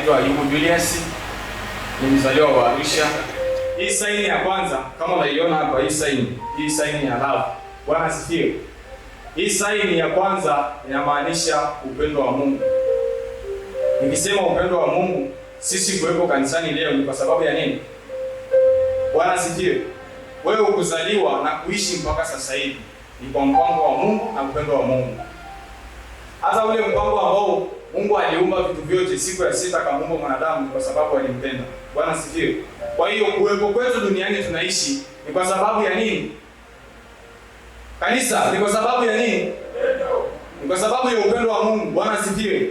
naitwa Ayubu Julius, ni mzaliwa wa Arusha. Hii saini ya kwanza kama unaiona hapa, hii saini ya love. Bwana asifiwe. Hii saini ya kwanza inamaanisha upendo wa Mungu. Nikisema upendo wa Mungu, sisi kuwepo kanisani leo ni kwa sababu ya nini? Bwana asifiwe. Wewe ukuzaliwa na kuishi mpaka sasa hivi ni kwa mpango wa Mungu na upendo wa Mungu. Hata ule mpango ambao Mungu aliumba vitu vyote, siku ya sita akamuumba mwanadamu kwa sababu alimpenda. Bwana asifiwe. Kwa hiyo kuwepo kwetu duniani tunaishi ni kwa sababu ya nini? Kanisa, ni kwa sababu ya nini? Ni kwa sababu ya upendo wa Mungu. Bwana asifiwe.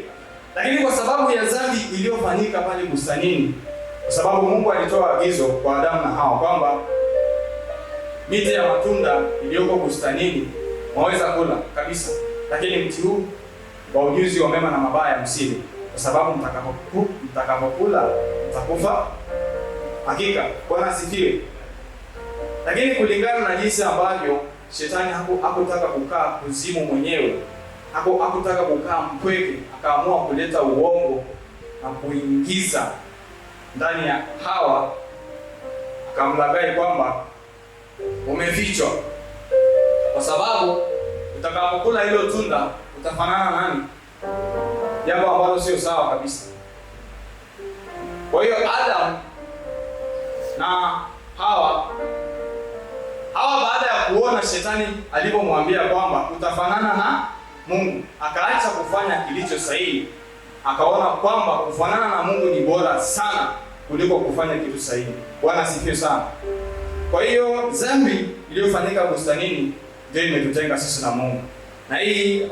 Lakini kwa sababu ya dhambi iliyofanyika pale bustanini, kwa sababu Mungu alitoa agizo kwa Adamu na Hawa kwamba miti ya matunda iliyoko bustanini mwaweza kula kabisa, lakini mti huu wa ujuzi wa mema na mabaya msile, kwa sababu mtakapokula mtakufa hakika. Bwana asifiwe. Lakini kulingana na jinsi ambavyo shetani hakutaka kukaa kuzimu mwenyewe, hakutaka kukaa mpweke, akaamua kuleta uongo na kuingiza ndani ya Hawa, akamlaghai kwamba umefichwa, kwa sababu utakapokula hilo tunda utafanana nani? Jambo ambalo sio sawa kabisa. Kwa hiyo Adam na Hawa baada ya kuona shetani alipomwambia kwamba utafanana na Mungu, akaacha kufanya kilicho sahihi, akaona kwamba kufanana na Mungu ni bora sana kuliko kufanya kitu sahihi. Bwana asifiwe sana. Kwa hiyo dhambi iliyofanyika bustanini ndio imetutenga sisi na Mungu. Na hii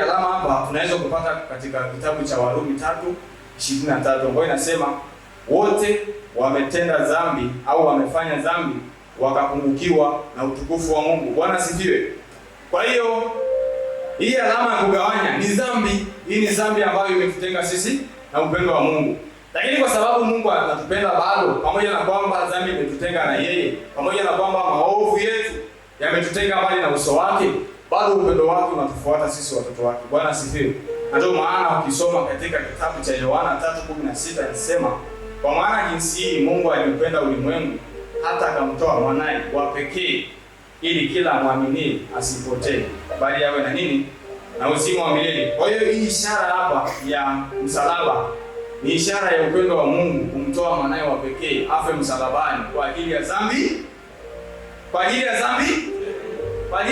alama hapa tunaweza kupata katika kitabu cha Warumi 3:23 ambayo inasema wote wametenda dhambi au wamefanya dhambi wakapungukiwa na utukufu wa Mungu. Bwana asifiwe. Kwa hiyo hii alama ya kugawanya ni dhambi. Hii ni dhambi ambayo imetutenga sisi na upendo wa Mungu. Lakini kwa sababu Mungu anatupenda bado, pamoja na kwamba dhambi imetutenga na yeye, pamoja na kwamba maovu yetu yametutenga mbali na uso wake, bado upendo wake unatufuata sisi watoto wake. Bwana asifiwe. Ndio maana ukisoma katika kitabu cha Yohana 3:16 inasema, kwa maana jinsi hii Mungu aliupenda ulimwengu hata akamtoa mwanae wa pekee, ili kila muamini asipotee bali awe na nini? Na uzima wa milele. Kwa hiyo hii ishara hapa ya msalaba ni ishara ya upendo wa Mungu kumtoa mwanae wa pekee afe msalabani kwa ajili ya dhambi, kwa ajili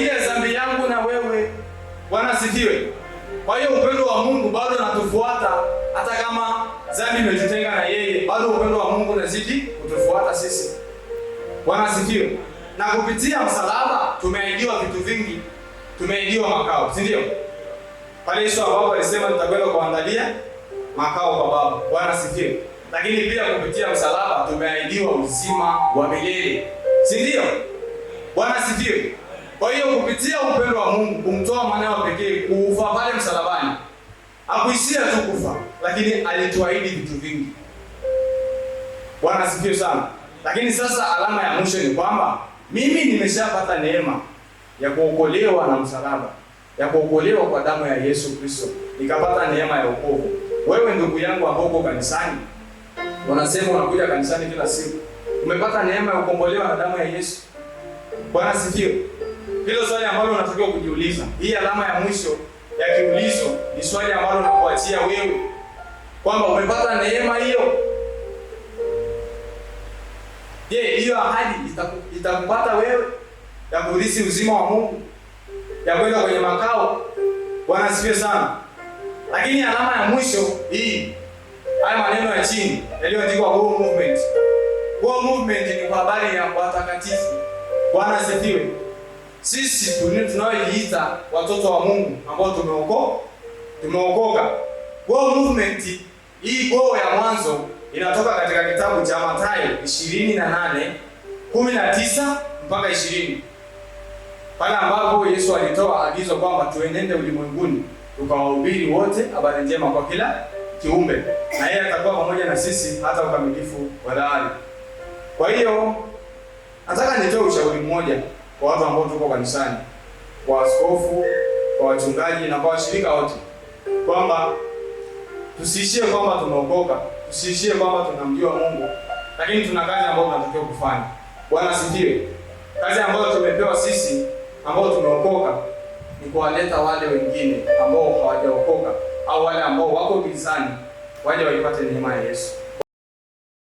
ya dhambi yangu na wewe. Bwana asifiwe. Kwa hiyo upendo wa Mungu bado unatufuata hata kama dhambi imetutenga na yeye, bado upendo wa Mungu unazidi kutufuata sisi. Bwana asifiwe. Na kupitia msalaba tumeahidiwa vitu vingi. Tumeahidiwa makao, si ndio? Pale Yesu ambapo alisema nitakwenda kuandalia makao kwa Baba. Bwana asifiwe. Lakini pia kupitia msalaba tumeahidiwa uzima wa milele, si ndio? Bwana asifiwe. Kwa hiyo kupitia upendo wa Mungu kumtoa mwanae wa pekee kufa pale msalabani, hakuishia tu kufa, lakini alituahidi vitu vingi. Bwana asifiwe sana. Lakini sasa alama ya mwisho ni kwamba mimi nimeshapata neema ya kuokolewa na msalaba, ya kuokolewa kwa damu ya Yesu Kristo, nikapata neema ya wokovu. Wewe ndugu yangu ambao uko kanisani, unasema unakuja kanisani kila siku, umepata neema ya kukombolewa na damu ya Yesu? Bwana asifiwe. Hilo swali ambalo unatakiwa kujiuliza. Hii alama ya mwisho ya kiulizo ni swali ambalo nakuachia wewe, kwamba umepata neema hiyo. Je, hiyo ahadi itakupata wewe ya kurithi uzima wa Mungu, ya kwenda kwenye makao? Bwana asifiwe sana. Lakini alama ya mwisho hii, haya maneno ya chini yaliyoandikwa go movement. Go movement ni kwa habari ya watakatifu. Bwana asifiwe. Sisi tunaojiita watoto wa Mungu ambao tumeokoka. Go movement hii, go ya mwanzo inatoka katika kitabu cha Mathayo 28:19 mpaka 20. Pale ambapo Yesu alitoa agizo kwamba tuenende ulimwenguni tukawahubiri wote habari njema kwa kila kiumbe, na yeye atakuwa pamoja na sisi hata ukamilifu wa dahari. Kwa hiyo nataka nitoe ushauri mmoja kwa watu ambao tuko kanisani, kwa askofu, kwa wachungaji na kwa washirika wote, kwamba Tusiishie kwamba tumeokoka, tusiishie kwamba tunamjua Mungu, lakini tuna kazi ambayo tunatakiwa kufanya. Bwana asifiwe. Kazi ambayo tumepewa sisi ambao tumeokoka ni kuwaleta wale wengine ambao hawajaokoka au wale ambao wako gizani waje waipate neema ya Yesu.